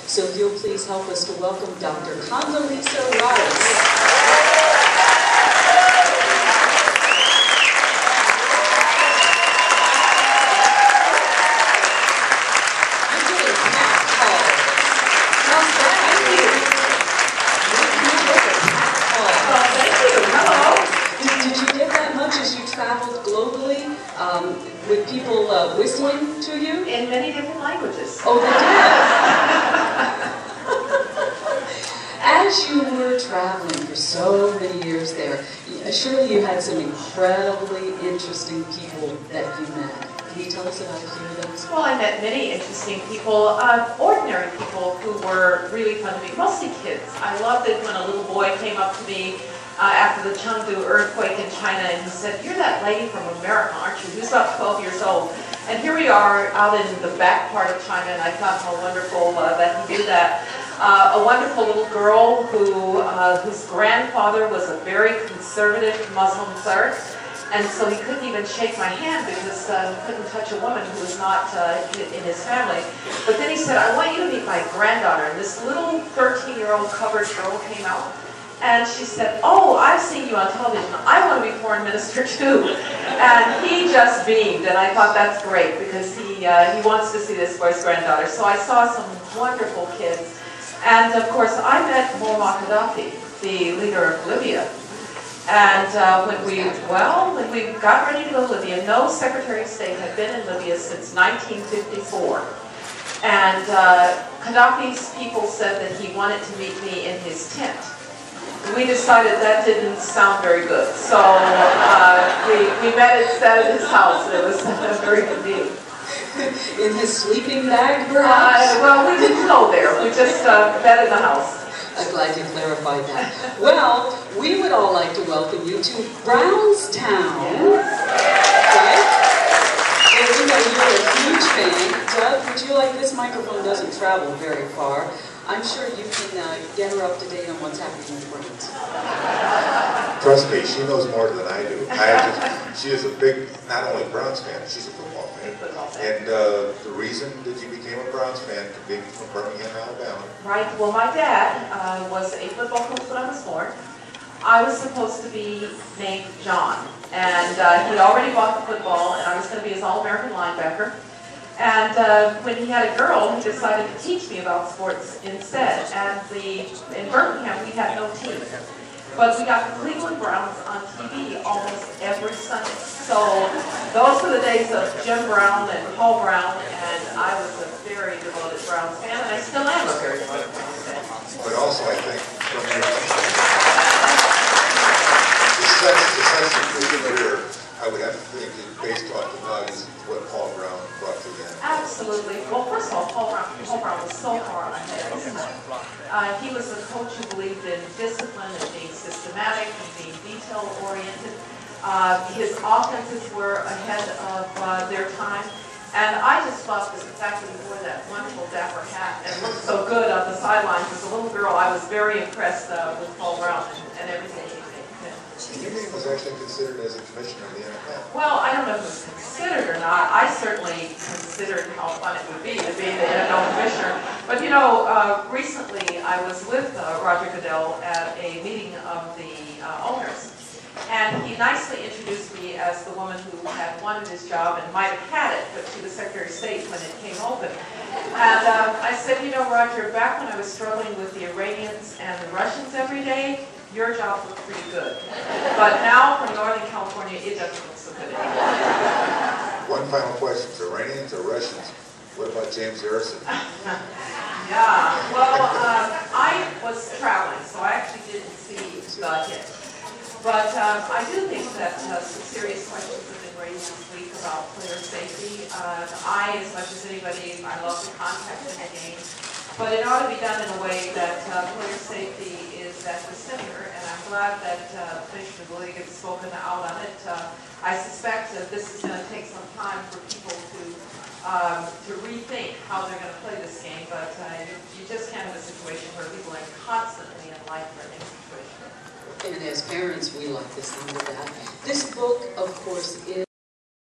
So if you'll please help us to welcome Dr. Condoleezza Rice. Traveled globally with people whistling to you? In many different languages. Oh, they did? As you were traveling for so many years there, surely you had some incredibly interesting people that you met. Can you tell us about a few of those? Well, I met many interesting people, ordinary people who were really fun to meet, mostly kids. I loved it when a little boy came up to me after the Chengdu earthquake in China, and he said, "You're that lady from America, aren't you?" He was about 12 years old. And here we are out in the back part of China, and I thought how wonderful that he did that. A wonderful little girl whose grandfather was a very conservative Muslim cleric, and so he couldn't even shake my hand because he couldn't touch a woman who was not in his family. But then he said, "I want you to meet my granddaughter." And this little 13-year-old covered girl came out. And she said, "Oh, I've seen you on television. I want to be foreign minister too." And he just beamed, and I thought that's great because he wants to see this for his granddaughter. So I saw some wonderful kids. And of course, I met Muammar Gaddafi, the leader of Libya. And when we got ready to go to Libya, no Secretary of State had been in Libya since 1954. And Gaddafi's people said that he wanted to meet me in his tent. We decided that didn't sound very good, so we met instead at his house. It was a very good meeting. In his sleeping bag, perhaps? Well, we didn't go there. We just met in the house. I'm glad you clarified that. Well, we would all like to welcome you to Brownstown. Right? And we know you're a huge fan. Doug, would you like, this microphone doesn't travel very far. I'm sure you can get her up to date on what's happening with Browns. Trust me, she knows more than I do. She is a big, not only Browns fan, she's a football fan. And the reason that you became a Browns fan, being from Birmingham, Alabama. Right. Well, my dad was a football coach when I was born. I was supposed to be named John. And he'd already bought the football, and I was going to be his All-American linebacker. And when he had a girl, he decided to teach me about sports instead. And in Birmingham, we had no team. But we got the Cleveland Browns on TV almost every Sunday. So those were the days of Jim Brown and Paul Brown, and I was a very devoted Browns fan, and I still am a very devoted Browns fan. But also, I think, from your the sense of your career, I would have to think that based on the values of what Paul Brown brought to the end. Absolutely. Well, first of all, Paul Brown was so far ahead of his time. He was a coach who believed in discipline and being systematic and being detail-oriented. His offenses were ahead of their time. And I just thought that the fact that he wore that wonderful dapper hat and looked so good on the sidelines as a little girl, I was very impressed with Paul Brown and everything he did. Your name was actually considered as a commissioner of the NFL. Well, I don't know if it was considered or not. I certainly considered how fun it would be to be the NFL commissioner. But you know, recently I was with Roger Goodell at a meeting of the owners. And he nicely introduced me as the woman who had wanted his job and might have had it, but she was Secretary of State when it came open. And I said, you know, Roger, back when I was struggling with the Iranians and the Russians every day, your job looked pretty good. But now, from Northern California, it doesn't look so good anymore. One final question. Iranians or Russians? What about James Harrison? Yeah, well, I was traveling, so I actually didn't see the hit. But I do think that some serious questions have been raised this week about player safety. I, as much as anybody, I love the contact in the game. But it ought to be done in a way that player safety is at the center, and I'm glad that Commissioner Willig has spoken out on it. I suspect that this is going to take some time for people to rethink how they're going to play this game, but you just can't have a situation where people are constantly in life-threatening situations. And as parents, we like the sound of that. This book, of course, is